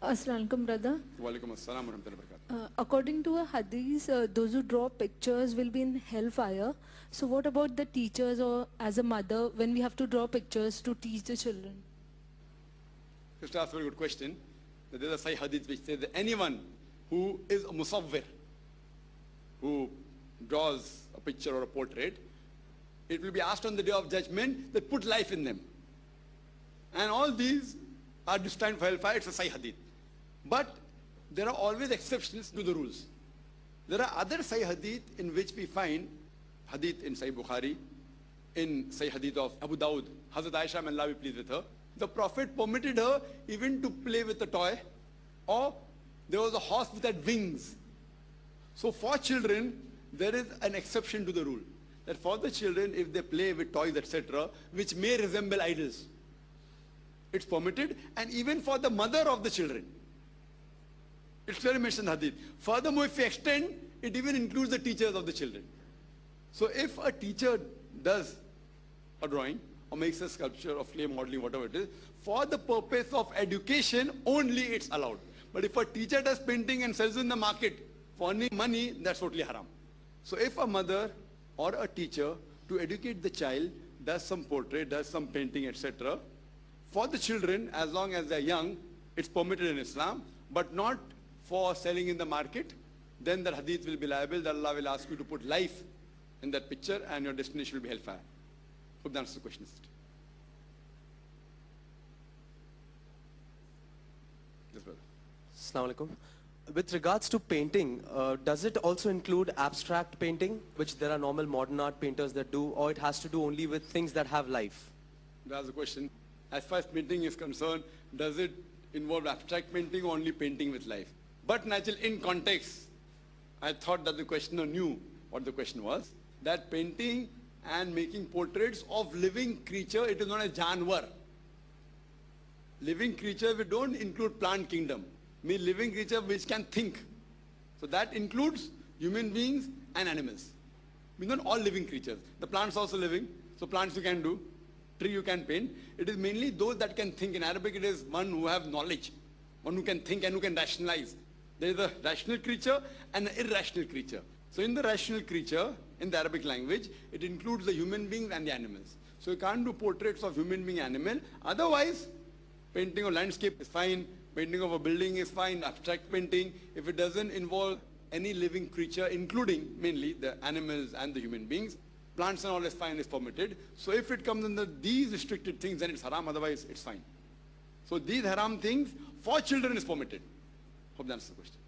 Assalamu alaikum, brother. Walaikum assalam wa rahmatullahi wa barakatuh. According to a hadith, those who draw pictures will be in hellfire. So what about the teachers or as a mother when we have to draw pictures to teach the children? Just asked a very good question. There is a Sahih hadith which says that anyone who is a musawwir, who draws a picture or a portrait, it will be asked on the day of judgment that put life in them. And all these are destined for hellfire. It's a Sahih hadith. But there are always exceptions to the rules. There are other Sahih hadith in which we find hadith in Sahih Bukhari, in Sahih hadith of Abu Dawud, Hazrat Aisha, may Allah be pleased with her. The Prophet permitted her even to play with a toy, or there was a horse that had wings. So for children, there is an exception to the rule. That for the children, if they play with toys, etc., which may resemble idols, it's permitted. And even for the mother of the children, it's clearly mentioned in hadith. Furthermore, if we extend, it even includes the teachers of the children. So if a teacher does a drawing or makes a sculpture or clay modeling, whatever it is, for the purpose of education, only it's allowed. But if a teacher does painting and sells in the market for earning money, that's totally haram. So if a mother or a teacher, to educate the child, does some portrait, does some painting, etc., for the children, as long as they're young, it's permitted in Islam, but not for selling in the market. Then the hadith will be liable, that Allah will ask you to put life in that picture and your destination will be hellfire. Hope that answers the question. Yes, brother. Assalamu alaikum. With regards to painting, does it also include abstract painting, which there are normal modern art painters that do, or it has to do only with things that have life? That's the question. As far as painting is concerned, does it involve abstract painting or only painting with life? But naturally, in context, I thought that the questioner knew what the question was. That painting and making portraits of living creature, it is known as janwar. Living creature, we don't include plant kingdom. Mean living creature which can think. So that includes human beings and animals. We not all living creatures. The plants also living. So plants you can do. Tree you can paint. It is mainly those that can think. In Arabic it is one who have knowledge. One who can think and who can rationalize. There is a rational creature and an irrational creature. So in the rational creature, in the Arabic language, it includes the human beings and the animals. So you can't do portraits of human being and animal. Otherwise, painting of landscape is fine. Painting of a building is fine. Abstract painting, if it doesn't involve any living creature, including mainly the animals and the human beings, plants and all is fine, is permitted. So if it comes under these restricted things, then it's haram, otherwise it's fine. So these haram things for children is permitted. Hope that answers the question.